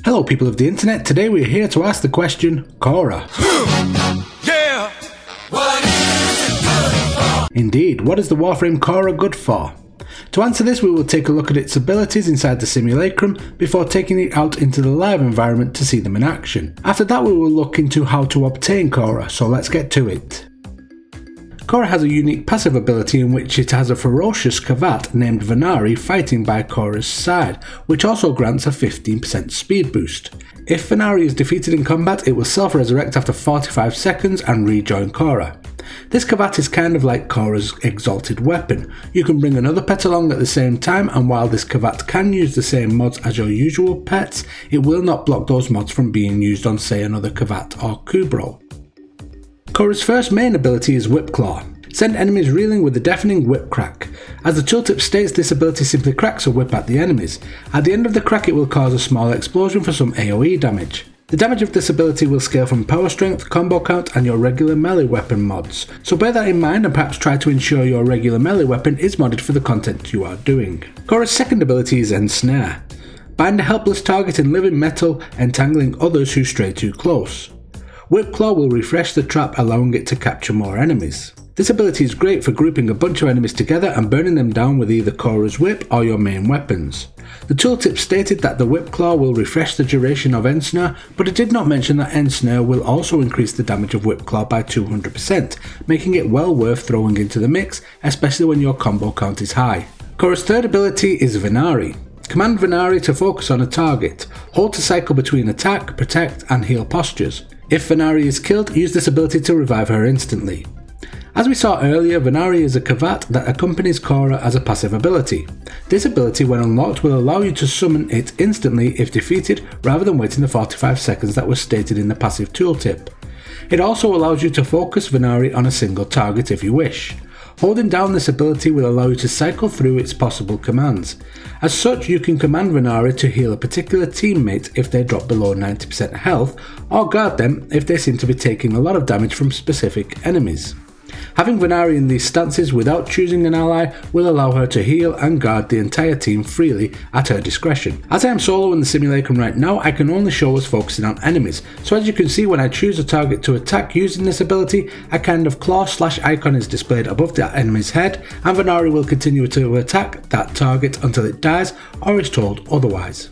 Hello people of the internet, today we're here to ask the question, Khora. Yeah! What is it good for? Indeed, what is the Warframe Khora good for? To answer this, we will take a look at its abilities inside the simulacrum before taking it out into the live environment to see them in action. After that we will look into how to obtain Khora, so let's get to it. Khora has a unique passive ability in which it has a ferocious Kavat named Vanara fighting by Khora's side, which also grants a 15% speed boost. If Vanara is defeated in combat, it will self-resurrect after 45 seconds and rejoin Khora. This Kavat is kind of like Khora's exalted weapon. You can bring another pet along at the same time, and while this Kavat can use the same mods as your usual pets, it will not block those mods from being used on, say, another Kavat or Kubro. Khora's first main ability is Whip Claw. Send enemies reeling with a deafening whip crack. As the tooltip states, this ability simply cracks a whip at the enemies. At the end of the crack it will cause a small explosion for some AoE damage. The damage of this ability will scale from power strength, combo count and your regular melee weapon mods, so bear that in mind and perhaps try to ensure your regular melee weapon is modded for the content you are doing. Khora's second ability is Ensnare. Bind a helpless target in living metal, entangling others who stray too close. Whip Claw will refresh the trap, allowing it to capture more enemies. This ability is great for grouping a bunch of enemies together and burning them down with either Khora's whip or your main weapons. The tooltip stated that the Whip Claw will refresh the duration of Ensnare, but it did not mention that Ensnare will also increase the damage of Whip Claw by 200%, making it well worth throwing into the mix, especially when your combo count is high. Khora's third ability is Vanara. Command Vanara to focus on a target. Hold to cycle between attack, protect and heal postures. If Vanara is killed, use this ability to revive her instantly. As we saw earlier, Vanara is a Kavat that accompanies Khora as a passive ability. This ability, when unlocked, will allow you to summon it instantly if defeated, rather than waiting the 45 seconds that was stated in the passive tooltip. It also allows you to focus Vanara on a single target if you wish. Holding down this ability will allow you to cycle through its possible commands. As such, you can command Vanara to heal a particular teammate if they drop below 90% health, or guard them if they seem to be taking a lot of damage from specific enemies. Having Vanara in these stances without choosing an ally will allow her to heal and guard the entire team freely at her discretion. As I am solo in the simulacrum right now, I can only show us focusing on enemies, so as you can see, when I choose a target to attack using this ability, a kind of claw/icon is displayed above the enemy's head, and Vanara will continue to attack that target until it dies or is told otherwise.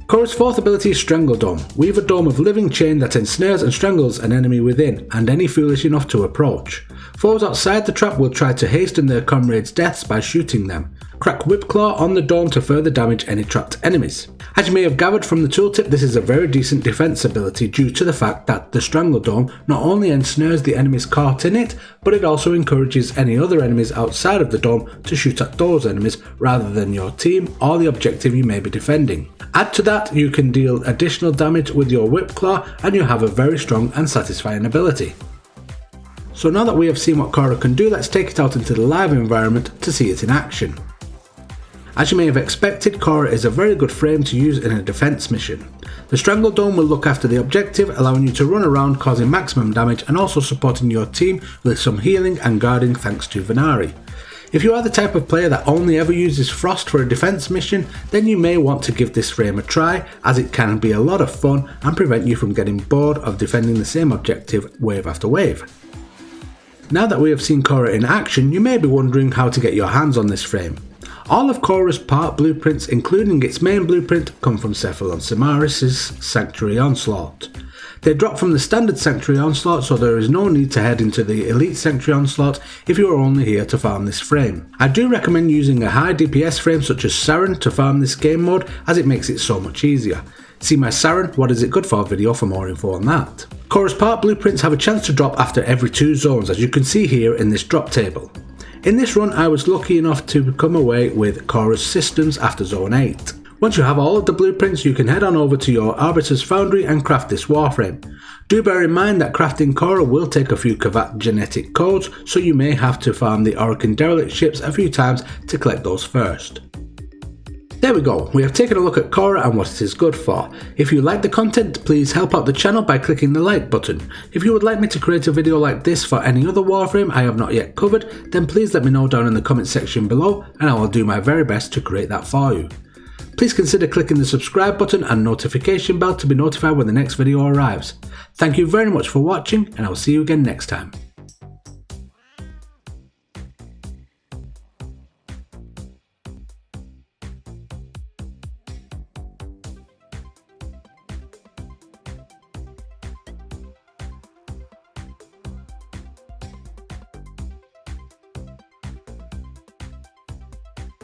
Khora's fourth ability is Strangled On. Weave a dome of living chain that ensnares and strangles an enemy within, and any foolish enough to approach. Foes outside the trap will try to hasten their comrades' deaths by shooting them. Crack Whip Claw on the dome to further damage any trapped enemies. As you may have gathered from the tooltip, this is a very decent defense ability due to the fact that the Strangled Dome not only ensnares the enemies caught in it, but it also encourages any other enemies outside of the dome to shoot at those enemies rather than your team or the objective you may be defending. Add to that, you can deal additional damage with your Whip Claw and you have a very strong and satisfying ability. So now that we have seen what Khora can do, let's take it out into the live environment to see it in action. As you may have expected, Khora is a very good frame to use in a defense mission. The Strangled Dome will look after the objective, allowing you to run around causing maximum damage and also supporting your team with some healing and guarding thanks to Vanara. If you are the type of player that only ever uses Frost for a defense mission, then you may want to give this frame a try, as it can be a lot of fun and prevent you from getting bored of defending the same objective wave after wave. Now that we have seen Khora in action, you may be wondering how to get your hands on this frame. All of Khora's part blueprints, including its main blueprint, come from Cephalon Simaris' Sanctuary Onslaught. They drop from the standard Sanctuary Onslaught, so there is no need to head into the Elite Sanctuary Onslaught if you are only here to farm this frame. I do recommend using a high DPS frame such as Saren to farm this game mode, as it makes it so much easier. See my Saren What Is It Good For video for more info on that. Khora's part blueprints have a chance to drop after every 2 zones, as you can see here in this drop table. In this run I was lucky enough to come away with Khora's systems after zone 8. Once you have all of the blueprints, you can head on over to your Arbiter's Foundry and craft this Warframe. Do bear in mind that crafting Khora will take a few Kavat genetic codes, so you may have to farm the Orokin derelict ships a few times to collect those first. There we go, we have taken a look at Khora and what it is good for. If you like the content, please help out the channel by clicking the like button. If you would like me to create a video like this for any other Warframe I have not yet covered, then please let me know down in the comment section below and I will do my very best to create that for you. Please consider clicking the subscribe button and notification bell to be notified when the next video arrives. Thank you very much for watching, and I will see you again next time.